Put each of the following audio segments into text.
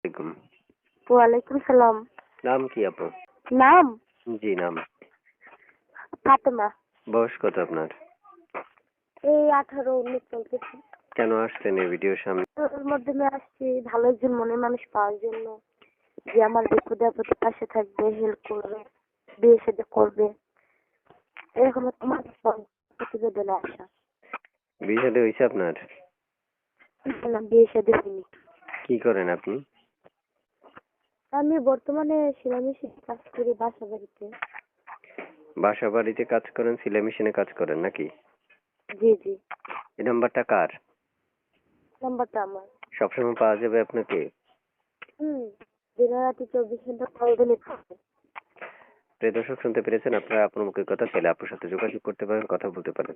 আলাইকুম। ওয়ালাইকুম সালাম। নাম কি আপু? নাম? জি নাম। ফাতেমা। বয়স কত আপনার? এই 18-19 চলতেছে। কেন আসছেন এই ভিডিওর সামনে? ওর মাধ্যমে আসছি ভালো একজন মনের মানুষ পাওয়ার জন্য, যে আমার বিপদে আপদে পাশে থাকবে, হেল্প করবে, বিয়ে শাদী করবে, এরকম তোমার প্রতিবেদনে আসা। বিয়ে শাদী হয়েছে আপনার? না, বিয়ে শাদী হয়নি। কি করেন আপনি? আমি বর্তমানে সেলাই মেশিনে কাজ করি বাসা বাড়িতে। বাসা বাড়িতে কাজ করেন, সেলাই মেশিনে কাজ করেন নাকি? জি জি। এই নাম্বারটা কার? নাম্বারটা আমার। সবসময় পাওয়া যাবে আপনাকে? দিনে রাতে 24 ঘন্টা কল দিলে পাবে। প্রিয় দর্শক, শুনতে পেরেছেন, আপনারা আপনার মুখের কথা চাইলে আপুর সাথে যোগাযোগ করতে পারেন, কথা বলতে পারেন।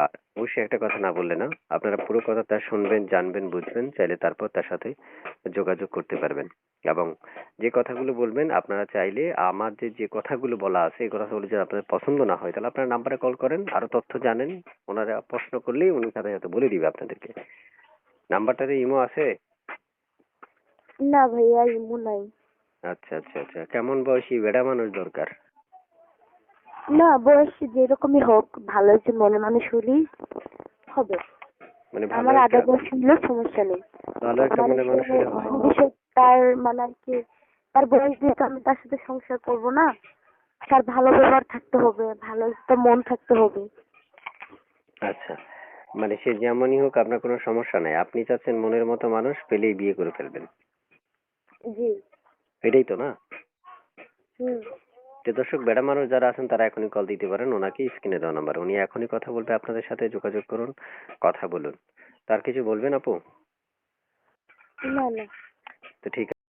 আর অবশ্যই একটা কথা না বললে না, আপনারা পুরো কথাটা শুনবেন, জানবেন, বুঝবেন, চাইলে তারপর তার সাথে যোগাযোগ করতে পারবেন। এবং যে কথাগুলো বলবেন, আপনারা চাইলে আমার যে কথাগুলো বলা আছে এই কথাগুলো যদি আপনাদের পছন্দ না হয় তাহলে আপনারা নাম্বারে কল করেন, আরো তথ্য জানেন। ওনারা প্রশ্ন করলেই উনি সাথে সাথে বলে দিবে আপনাদেরকে। নাম্বারটাতে ইমো আছে? না ভাইয়া, ইমু নাই। আচ্ছা আচ্ছা আচ্ছা, কেমন বয়সী বেড়া মানুষ দরকার? না, বয়স যেরকমই হোক, ভালো একজন মনের মানুষ হলেই হবে। মানে ভালো আমার একটা, আধা বয়স হলেও সমস্যা নেই। ভালো একটা মনে মানুষ হলে হবে। ভবিষ্যৎ তার মানে আর কি, তার বয়স দিয়ে তো আমি তার সাথে সংসার করব না। তার ভালো ব্যবহার থাকতে হবে, ভালো একটা মন থাকতে হবে। আচ্ছা, মানে সে যেমনই হোক আপনার কোনো সমস্যা নাই, আপনি চাচ্ছেন মনের মতো মানুষ পেলেই বিয়ে করে ফেলবেন, জি। এটাই তো না? হুম। তো দর্শক, বেড়া মানুষ যারা আছেন তারা এখনই কল দিতে পারেন, ওনাকে স্ক্রিনে দেওয়া নাম্বার, উনি এখনই কথা বলবে, আপনাদের সাথে যোগাযোগ করুন, কথা বলুন। তার কিছু বলবেন আপু? না না। তো ঠিক